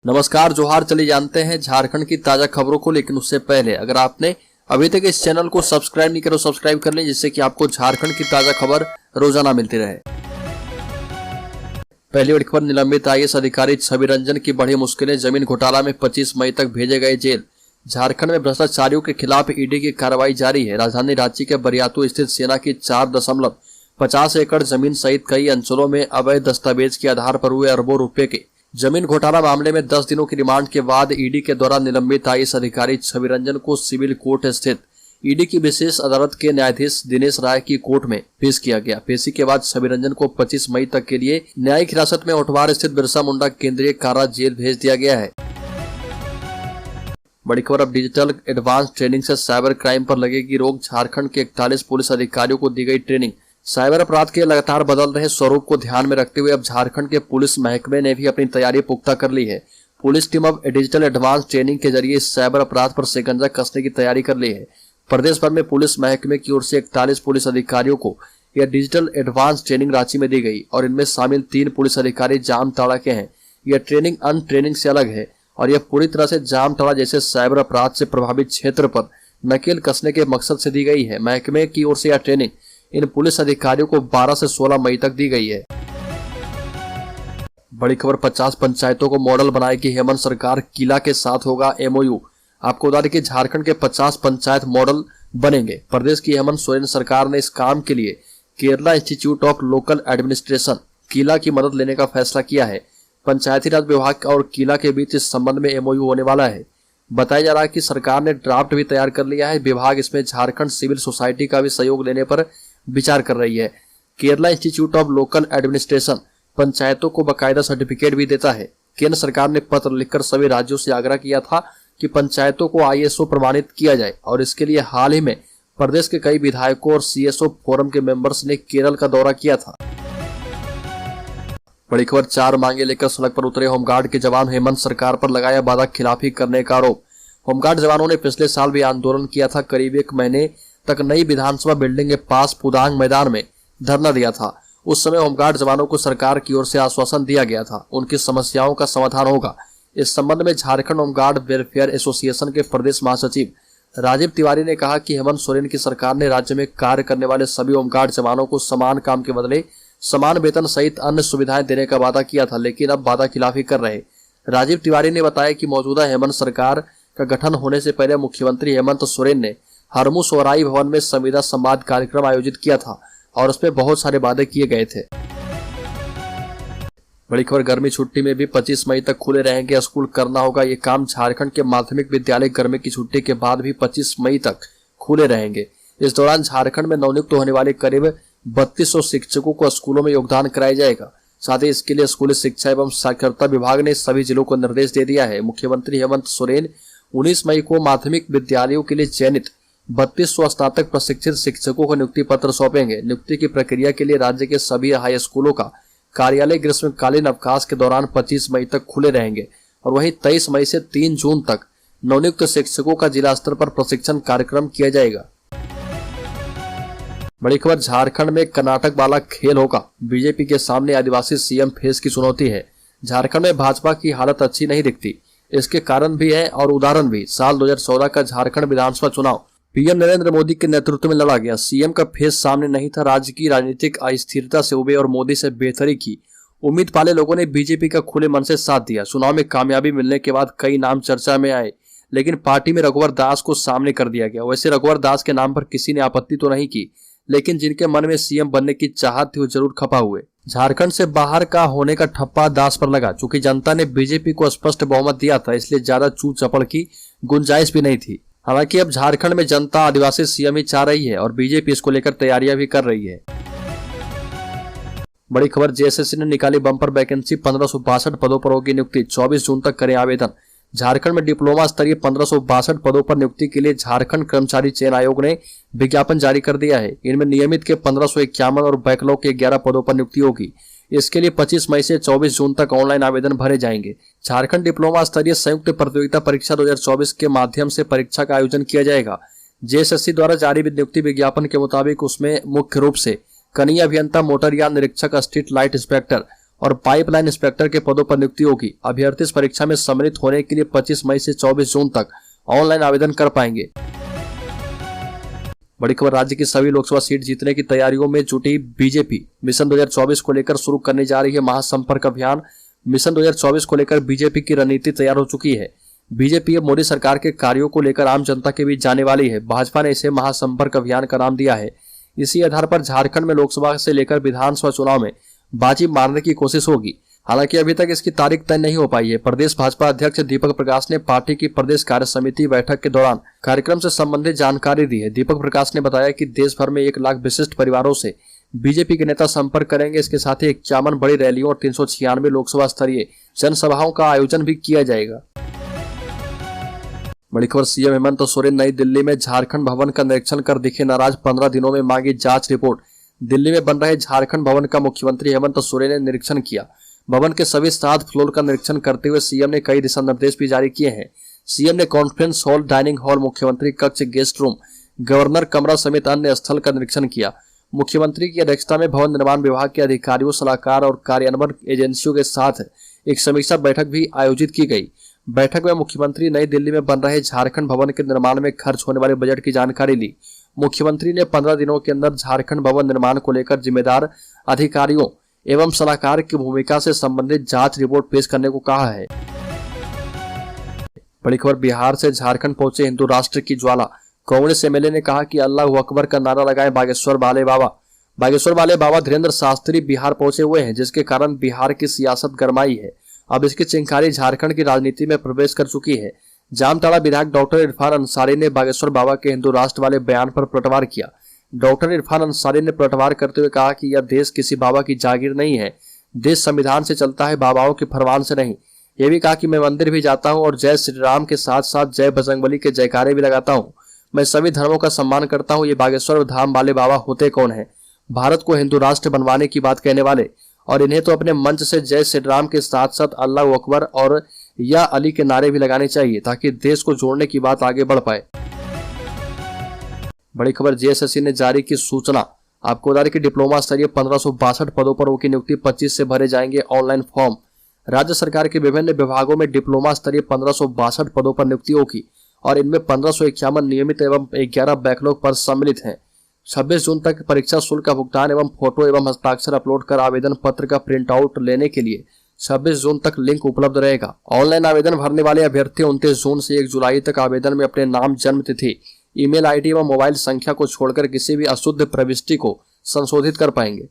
नमस्कार जोहार। चलिए जानते हैं झारखंड की ताजा खबरों को, लेकिन उससे पहले अगर आपने अभी तक इस चैनल को सब्सक्राइब नहीं करो सब्सक्राइब कर लें, जिससे कि आपको झारखंड की ताजा खबर रोजाना मिलती रहे। पहली बड़ी खबर, निलंबित IAS अधिकारी छवि रंजन की बढ़ी मुश्किलें, जमीन घोटाला में 25 मई तक भेजे गए जेल। झारखंड में भ्रष्टाचारियों के खिलाफ ईडी की कार्रवाई जारी है। राजधानी रांची के बरियातू स्थित सेना की 4.50 एकड़ जमीन सहित कई अंचलों में अवैध दस्तावेज के आधार पर हुए अरबों रुपए के जमीन घोटाला मामले में 10 दिनों की रिमांड के बाद ईडी के द्वारा निलंबित IAS अधिकारी छवि रंजन को सिविल कोर्ट स्थित ईडी की विशेष अदालत के न्यायाधीश दिनेश राय की कोर्ट में पेश किया गया। पेशी के बाद छवि रंजन को 25 मई तक के लिए न्यायिक हिरासत में ओटवार स्थित बिरसा मुंडा केंद्रीय कारा जेल भेज दिया गया है। बड़ी खबर, अब डिजिटल एडवांस ट्रेनिंग से साइबर क्राइम पर लगेगी रोक। झारखंड के 41 पुलिस अधिकारियों को दी गई ट्रेनिंग। साइबर अपराध के लगातार बदल रहे स्वरूप को ध्यान में रखते हुए अब झारखंड के पुलिस महकमे ने भी अपनी तैयारी पुख्ता कर ली है। पुलिस टीम अब डिजिटल एडवांस ट्रेनिंग के जरिए साइबर अपराध पर शिकंजा कसने की तैयारी कर ली है। प्रदेश भर में पुलिस महकमे की ओर से 41 पुलिस अधिकारियों को यह डिजिटल एडवांस ट्रेनिंग रांची में दी गई और इनमें शामिल 3 पुलिस अधिकारी जामताड़ा के हैं। यह ट्रेनिंग अन्य ट्रेनिंग से अलग है और यह पूरी तरह से जामताड़ा जैसे साइबर अपराध से प्रभावित क्षेत्र पर नकेल कसने के मकसद से दी गई है। महकमे की ओर से यह ट्रेनिंग इन पुलिस अधिकारियों को 12 से 16 मई तक दी गई है। बड़ी खबर, 50 पंचायतों को मॉडल बनाएगी हेमंत सरकार, किला के साथ होगा MOU। आपको बता दें कि झारखंड के 50 पंचायत मॉडल बनेंगे। प्रदेश की हेमंत सोरेन सरकार ने इस काम के लिए Kerala Institute of Local Administration KILA की मदद लेने का फैसला किया है। पंचायती राज विभाग और किला के बीच इस संबंध में MOU होने वाला है। बताया जा रहा है कि सरकार ने ड्राफ्ट भी तैयार कर लिया है। विभाग इसमें झारखंड सिविल सोसाइटी का भी सहयोग लेने पर विचार कर रही है। Kerala Institute of Local administration पंचायतों को बाकायदा सर्टिफिकेट भी देता है। केंद्र सरकार ने पत्र लिखकर सभी राज्यों से आग्रह किया था कि पंचायतों को ISO प्रमाणित किया जाए और इसके लिए हाल ही में प्रदेश के कई विधायकों और CSO फोरम के मेंबर्स ने केरल का दौरा किया था। बड़ी खबर, 4 मांगे लेकर सड़क पर उतरे होमगार्ड के जवान, हेमंत सरकार पर लगाया वादा खिलाफी करने का आरोप। होमगार्ड जवानों ने पिछले साल भी आंदोलन किया था। करीब 1 महीने तक नई विधानसभा बिल्डिंग के पास पुदांग मैदान में धरना दिया था। उस समय होमगार्ड जवानों को सरकार की ओर से आश्वासन दिया गया था उनकी समस्याओं का समाधान होगा। इस संबंध में झारखंड होमगार्ड वेलफेयर एसोसिएशन के प्रदेश महासचिव राजीव तिवारी ने कहा कि हेमंत सोरेन की सरकार ने राज्य में कार्य करने वाले सभी होमगार्ड जवानों को समान काम के बदले समान वेतन सहित अन्य सुविधाएं देने का वादा किया था, लेकिन अब वादा खिलाफी कर रहे। राजीव तिवारी ने बताया कि मौजूदा हेमंत सरकार का गठन होने से पहले मुख्यमंत्री हेमंत सोरेन ने हरमू सोहराई भवन में संविदा संवाद कार्यक्रम आयोजित किया था और उसमें बहुत सारे वादे किए गए थे। बड़ी खबर, गर्मी छुट्टी में भी 25 मई तक खुले रहेंगे स्कूल, करना होगा ये काम। झारखंड के माध्यमिक विद्यालय गर्मी की छुट्टी के बाद भी 25 मई तक खुले रहेंगे। इस दौरान झारखंड में नवनियुक्त होने वाले करीब 3200 शिक्षकों को स्कूलों में योगदान कराया जाएगा। साथ ही इसके लिए स्कूली शिक्षा एवं साक्षरता विभाग ने सभी जिलों को निर्देश दे दिया है। मुख्यमंत्री हेमंत सोरेन 19 मई को माध्यमिक विद्यालयों के लिए चयनित 3200 स्नातक प्रशिक्षित शिक्षकों को नियुक्ति पत्र सौंपेंगे। नियुक्ति की प्रक्रिया के लिए राज्य के सभी हाई स्कूलों का कार्यालय ग्रीष्मकालीन अवकाश के दौरान 25 मई तक खुले रहेंगे और वहीं 23 मई से 3 जून तक नवनियुक्त शिक्षकों का जिला स्तर पर प्रशिक्षण कार्यक्रम किया जाएगा। बड़ी खबर, झारखंड में कर्नाटक वाला खेल होगा, बीजेपी के सामने आदिवासी CM फेस की चुनौती है। झारखंड में भाजपा की हालत अच्छी नहीं दिखती। इसके कारण भी है और उदाहरण भी। साल 2014 का झारखंड विधानसभा चुनाव PM नरेंद्र मोदी के नेतृत्व में लड़ा गया। CM का फेस सामने नहीं था। राज्य की राजनीतिक अस्थिरता से उबे और मोदी से बेहतरी की उम्मीद पाले लोगों ने बीजेपी का खुले मन से साथ दिया। चुनाव में कामयाबी मिलने के बाद कई नाम चर्चा में आए, लेकिन पार्टी में रघुवर दास को सामने कर दिया गया। वैसे रघुवर दास के नाम पर किसी ने आपत्ति तो नहीं की, लेकिन जिनके मन में CM बनने की चाहत थी वो जरूर खपा हुए। झारखंड से बाहर का होने का ठप्पा दास पर लगा। चूंकि जनता ने बीजेपी को स्पष्ट बहुमत दिया था, इसलिए ज्यादा चू चपड़ की गुंजाइश भी नहीं थी। हालांकि अब झारखंड में जनता आदिवासी CM ही चाह रही है और बीजेपी इसको लेकर तैयारियां भी कर रही है। बड़ी खबर, JSSC ने निकाली बम्पर वैकेंसी, 1562 पदों पर होगी नियुक्ति। 24 जून तक करें आवेदन। झारखंड में डिप्लोमा स्तरीय 1562 पदों पर नियुक्ति के लिए झारखंड कर्मचारी चयन आयोग ने विज्ञापन जारी कर दिया है। इनमें नियमित के 1551 और बैकलॉग के 11 पदों पर नियुक्ति होगी। इसके लिए 25 मई से 24 जून तक ऑनलाइन आवेदन भरे जाएंगे। झारखंड डिप्लोमा स्तरीय संयुक्त प्रतियोगिता परीक्षा 2024 के माध्यम से परीक्षा का आयोजन किया जाएगा। JSSC द्वारा जारी नियुक्ति विज्ञापन के मुताबिक उसमें मुख्य रूप से कनीय अभियंता, मोटरयान निरीक्षक, स्ट्रीट लाइट इंस्पेक्टर और पाइपलाइन इंस्पेक्टर के पदों पर नियुक्ति होगी। अभ्यर्थी इस परीक्षा में सम्मिलित होने के लिए 25 मई से 24 जून तक ऑनलाइन आवेदन कर पाएंगे। बड़ी खबर, राज्य की सभी लोकसभा सीट जीतने की तैयारियों में जुटी बीजेपी। मिशन 2024 को लेकर शुरू करने जा रही है महासंपर्क अभियान। मिशन 2024 को लेकर बीजेपी की रणनीति तैयार हो चुकी है। बीजेपी अब मोदी सरकार के कार्यों को लेकर आम जनता के बीच जाने वाली है। भाजपा ने इसे महासंपर्क अभियान का नाम दिया है। इसी आधार पर झारखंड में लोकसभा से लेकर विधानसभा चुनाव में बाजी मारने की कोशिश होगी। हालांकि अभी तक इसकी तारीख तय नहीं हो पाई है। प्रदेश भाजपा अध्यक्ष दीपक प्रकाश ने पार्टी की प्रदेश कार्य समिति बैठक के दौरान कार्यक्रम से संबंधित जानकारी दी है। दीपक प्रकाश ने बताया कि देश भर में 1 लाख विशिष्ट परिवारों से बीजेपी के नेता संपर्क करेंगे। इसके साथ ही 51 बड़ी रैलियों और 396 लोकसभा स्तरीय जनसभाओं का आयोजन भी किया जाएगा। बड़ी खबर, सीएम हेमंत सोरेन नई दिल्ली में झारखंड भवन का निरीक्षण कर दिखे नाराज, 15 दिनों में मांगी जांच रिपोर्ट। दिल्ली में बन रहे झारखंड भवन का मुख्यमंत्री हेमंत सोरेन ने निरीक्षण किया। भवन के सभी 7 फ्लोर का निरीक्षण करते हुए सीएम ने कई दिशा निर्देश भी जारी किए हैं। सीएम ने कॉन्फ्रेंस हॉल, डाइनिंग हॉल, मुख्यमंत्री कक्ष, गेस्ट रूम, गवर्नर कमरा समेत अन्य स्थल का निरीक्षण किया। मुख्यमंत्री की अध्यक्षता में भवन निर्माण विभाग के अधिकारियों, सलाहकार और कार्यान्वयन एजेंसियों के साथ एक समीक्षा बैठक भी आयोजित की गई। बैठक में मुख्यमंत्री नई दिल्ली में बन रहे झारखंड भवन के निर्माण में खर्च होने वाले बजट की जानकारी ली। मुख्यमंत्री ने 15 दिनों के अंदर झारखंड भवन निर्माण को लेकर जिम्मेदार अधिकारियों एवं सलाहकार की भूमिका से संबंधित जांच रिपोर्ट पेश करने को कहा है। बड़ी खबर, बिहार से झारखंड पहुंचे हिंदू राष्ट्र की ज्वाला। कांग्रेस एमएलए ने कहा कि अल्लाह अकबर का नारा लगाए बागेश्वर वाले बाबा। बागेश्वर वाले बाबा धीरेन्द्र शास्त्री बिहार पहुंचे हुए हैं, जिसके कारण बिहार की सियासत गरमाई है। अब इसकी चिंगारी झारखंड की राजनीति में प्रवेश कर चुकी है। जामताड़ा विधायक डॉक्टर इरफान अंसारी ने बागेश्वर बाबा के हिंदू राष्ट्र वाले बयान पर पलटवार किया। डॉक्टर इरफान अंसारी ने पलटवार करते हुए कहा कि यह देश किसी बाबा की जागीर नहीं है। देश संविधान से चलता है, बाबाओं के फरमान से नहीं। यह भी कहा कि मैं मंदिर भी जाता हूं और जय श्री राम के साथ साथ जय बजरंगबली के जयकारे भी लगाता हूं। मैं सभी धर्मों का सम्मान करता हूं। ये बागेश्वर धाम वाले बाबा होते कौन है? भारत को हिंदू राष्ट्र बनवाने की बात कहने वाले, और इन्हें तो अपने मंच से जय श्री राम के साथ साथ अल्लाह अकबर और या अली के नारे भी लगाने चाहिए, ताकि देश को जोड़ने की बात आगे बढ़ पाए। बड़ी खबर, जेएसएससी ने जारी की सूचना। आपको बता दें कि डिप्लोमा स्तरीय 1562 पदों पर होगी नियुक्ति। 25 से भरे जाएंगे ऑनलाइन फॉर्म। राज्य सरकार के विभिन्न विभागों में डिप्लोमा स्तरीय 1562 पदों पर नियुक्ति होगी और इनमें 1551 नियमित एवं 11 बैकलॉग पर सम्मिलित हैं। 26 जून तक परीक्षा शुल्क का भुगतान एवं फोटो एवं हस्ताक्षर अपलोड कर आवेदन पत्र का प्रिंट आउट लेने के लिए 26 जून तक लिंक उपलब्ध रहेगा। ऑनलाइन आवेदन भरने वाले अभ्यर्थी 29 जून से 1 जुलाई तक आवेदन में अपने नाम, जन्म तिथि, ईमेल आईडी एवं मोबाइल संख्या को छोड़कर किसी भी अशुद्ध प्रविष्टि को संशोधित कर पाएंगे।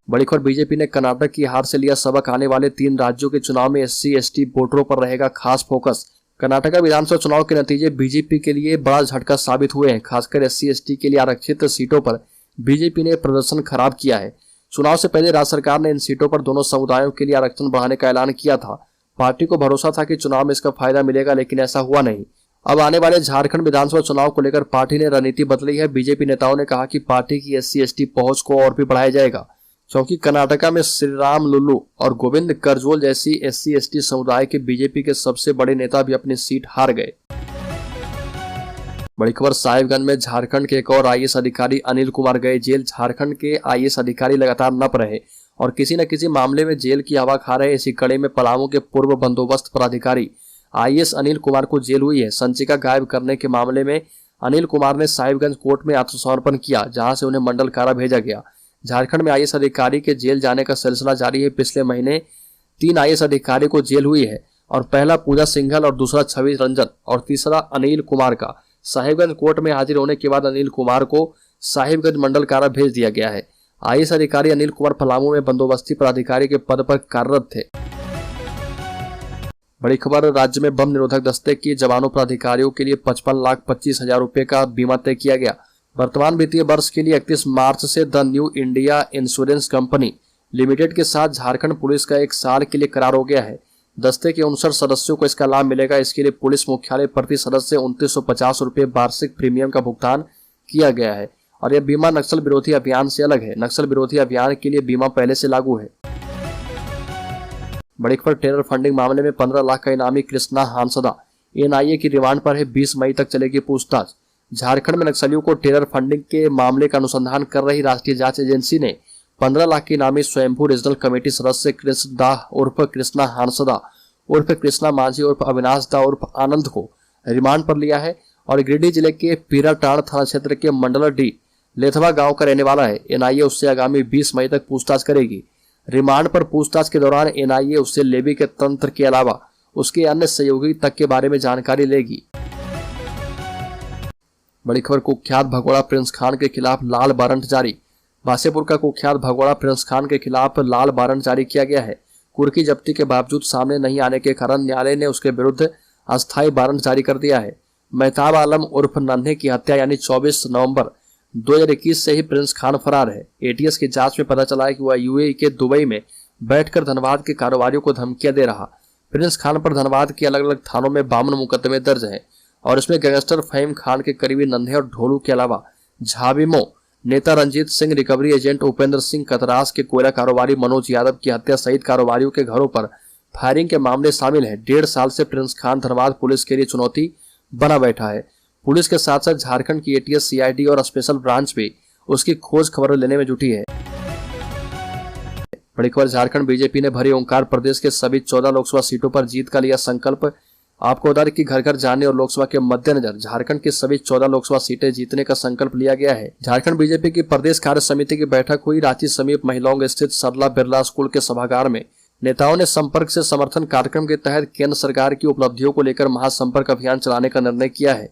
बड़ी खबर, बीजेपी ने कर्नाटक की हार से लिया सबक। आने वाले 3 राज्यों के चुनाव में SC/ST वोटरों पर रहेगा खास फोकस। कर्नाटक विधानसभा चुनाव के नतीजे बीजेपी के लिए बड़ा झटका साबित हुए हैं। खासकर SC/ST के लिए आरक्षित सीटों पर बीजेपी ने प्रदर्शन खराब किया है। चुनाव से पहले राज्य सरकार ने इन सीटों पर दोनों समुदायों के लिए आरक्षण बढ़ाने का ऐलान किया था। पार्टी को भरोसा था कि चुनाव में इसका फायदा मिलेगा, लेकिन ऐसा हुआ नहीं। अब आने वाले झारखंड विधानसभा चुनाव को लेकर पार्टी ने रणनीति बदली है। बीजेपी नेताओं ने कहा कि पार्टी की SC/ST पहुंच को और भी बढ़ाया जाएगा, क्योंकि कर्नाटका में श्री राम लुल्लू और गोविंद करजोल जैसी SC/ST समुदाय के बीजेपी के सबसे बड़े नेता भी अपनी सीट हार गए। बड़ी खबर, साहिबगंज में झारखंड के एक और IAS अधिकारी अनिल कुमार गए जेल। झारखंड के IAS अधिकारी लगातार नप रहे और किसी न किसी मामले में जेल की हवा खा रहे। इसी कड़ी में पलामू के पूर्व बंदोबस्त पदाधिकारी IAS अनिल कुमार को जेल हुई है। संचिका गायब करने के मामले में अनिल कुमार ने साहिबगंज कोर्ट में आत्मसमर्पण किया, जहां से उन्हें मंडल कारा भेजा गया। झारखंड में IAS अधिकारी के जेल जाने का सिलसिला जारी है। पिछले महीने 3 IAS अधिकारी को जेल हुई है और पहला पूजा सिंघल और दूसरा छवि रंजन और तीसरा अनिल कुमार का साहिबगंज कोर्ट में हाजिर होने के बाद अनिल कुमार को साहिबगंज मंडल कारा भेज दिया गया है। IAS अधिकारी अनिल कुमार पलामू में बंदोबस्ती पदाधिकारी के पद पर कार्यरत थे। बड़ी खबर, राज्य में बम निरोधक दस्ते के जवानों पर अधिकारियों के लिए 55,25,000 रुपए का बीमा तय किया गया। वर्तमान वित्तीय वर्ष के लिए 31 मार्च से the new India insurance company limited के साथ झारखंड पुलिस का 1 साल के लिए करार हो गया है। दस्ते के 59 सदस्यों को इसका लाभ मिलेगा। इसके लिए पुलिस मुख्यालय प्रति सदस्य 2950 रुपए वार्षिक प्रीमियम का भुगतान किया गया है और यह बीमा नक्सल विरोधी अभियान से अलग है। नक्सल विरोधी अभियान के लिए बीमा पहले से लागू है। बड़ी खबर, टेरर फंडिंग मामले में 15 लाख का इनामी कृष्णा हांसदा NIA की रिमांड पर है। 20 मई तक चलेगी पूछताछ। झारखंड में नक्सलियों को टेरर फंडिंग के मामले का अनुसंधान कर रही राष्ट्रीय जांच एजेंसी ने 15 लाख की इनामी स्वयंभू रीजनल कमेटी सदस्य कृष्ण दाह उर्फ कृष्णा हांसदा उर्फ कृष्णा मांझी उर्फ अविनाश दा उर्फ आनंद को रिमांड पर लिया है और गिरिडीह जिले के पीराटांड़ थाना क्षेत्र के मंडल डी लेथवा गांव का रहने वाला है। एनआईए उससे आगामी 20 मई तक पूछताछ करेगी। रिमांड पर पूछताछ के दौरान एनआईए उससे लेवी के तंत्र के अलावा उसके अन्य सहयोगी तक के बारे में जानकारी लेगी। बड़ी खबर, कुख्यात भगोड़ा प्रिंस खान के खिलाफ लाल वारंट जारी। बासेपुर का कुख्यात भगोड़ा प्रिंस खान के खिलाफ लाल वारंट जारी किया गया है। कुर्की जब्ती के बावजूद सामने नहीं आने के कारण न्यायालय ने उसके विरुद्ध अस्थायी वारंट जारी कर दिया है। मेहताब आलम उर्फ नन्हे की हत्या यानी 24 नवंबर 2021 से ही प्रिंस खान फरार है। एटीएस की जांच में पता चला है कि वह यूएई के दुबई में बैठकर धनबाद के कारोबारियों को धमकियां दे रहा। प्रिंस खान पर धनबाद के अलग अलग थानों में 52 मुकदमे दर्ज हैं और इसमें गैंगस्टर फहीम खान के करीबी नन्हे और ढोलू के अलावा झाविमो नेता रंजीत सिंह, रिकवरी एजेंट उपेंद्र सिंह, कतरास के कोयला कारोबारी मनोज यादव की हत्या सहित कारोबारियों के घरों पर फायरिंग के मामले शामिल हैं। 1.5 साल से प्रिंस खान धनबाद पुलिस के लिए चुनौती बना बैठा है। पुलिस के साथ साथ झारखंड की एटीएस, सीआईडी और स्पेशल ब्रांच भी उसकी खोज खबर लेने में जुटी है। बड़ी खबर, झारखंड बीजेपी ने भरी ओंकार प्रदेश के सभी 14 लोकसभा सीटों पर जीत का लिया संकल्प। आपको बता दें कि घर घर जाने और लोकसभा के मद्देनजर झारखंड की सभी 14 लोकसभा सीटें जीतने का संकल्प लिया गया है। झारखंड बीजेपी की प्रदेश कार्य समिति की बैठक हुई। रांची समीप महिलाओं स्थित सरला बिरला स्कूल के सभागार में नेताओं ने संपर्क से समर्थन कार्यक्रम के तहत केंद्र सरकार की उपलब्धियों को लेकर महासंपर्क अभियान चलाने का निर्णय किया है।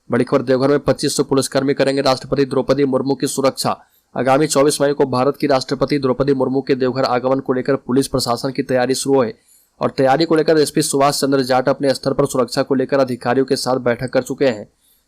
बड़ी खबर, देवघर में 2500 पुलिसकर्मी करेंगे राष्ट्रपति द्रौपदी मुर्मू की सुरक्षा। आगामी 24 मई को भारत की राष्ट्रपति द्रौपदी मुर्मू के देवघर आगमन को लेकर पुलिस प्रशासन की तैयारी शुरू है और तैयारी को लेकर एसपी सुभाष चंद्र जाट अपने स्तर पर सुरक्षा को लेकर अधिकारियों के साथ बैठक कर चुके हैं।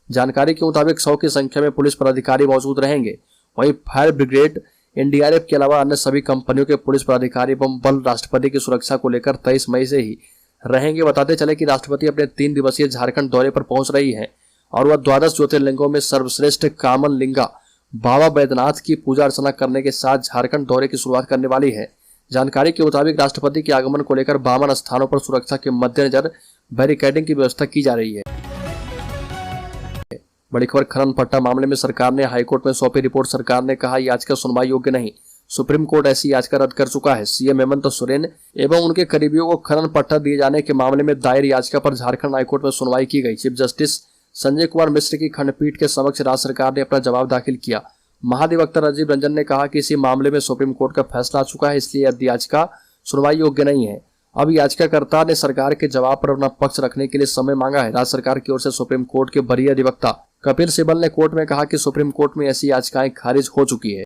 जानकारी के मुताबिक 100 की संख्या में पुलिस पदाधिकारी मौजूद रहेंगे। वहीं फायर ब्रिगेड, एनडीआरएफ के अलावा अन्य सभी कंपनियों के पुलिस पदाधिकारी एवं बल राष्ट्रपति की सुरक्षा को लेकर 23 मई से ही रहेंगे। बताते चले कि राष्ट्रपति अपने 3 दिवसीय झारखंड दौरे पर पहुंच रही है और वह 12 ज्योतिर्लिंगों में सर्वश्रेष्ठ कामन लिंगा बाबा बैद्यनाथ की पूजा अर्चना करने के साथ झारखंड दौरे की शुरुआत करने वाली है। जानकारी के मुताबिक राष्ट्रपति के आगमन को लेकर 52 स्थानों पर सुरक्षा के मद्देनजर बैरिकेडिंग की व्यवस्था की जा रही है। बड़ी खबर, खनन पट्टा मामले में सरकार ने हाईकोर्ट में सौंपी रिपोर्ट। सरकार ने कहा याचिका सुनवाई योग्य नहीं। सुप्रीम कोर्ट ऐसी याचिका रद्द कर चुका है। सीएम हेमंत सोरेन एवं उनके करीबियों को खनन पट्टा दिए जाने के मामले में दायर याचिका पर झारखंड हाईकोर्ट में सुनवाई की गई। चीफ जस्टिस संजय कुमार मिश्र की खंडपीठ के समक्ष राज्य सरकार ने अपना जवाब दाखिल किया। महाधिवक्ता राजीव रंजन ने कहा कि इसी मामले में सुप्रीम कोर्ट का फैसला आ चुका है, इसलिए यह याचिका सुनवाई योग्य नहीं है। अब याचिकाकर्ता ने सरकार के जवाब पर अपना पक्ष रखने के लिए समय मांगा है। राज्य सरकार की ओर से सुप्रीम कोर्ट के वरीय अधिवक्ता कपिल सिब्बल ने कोर्ट में कहा कि सुप्रीम कोर्ट में ऐसी याचिकाएं खारिज हो चुकी है।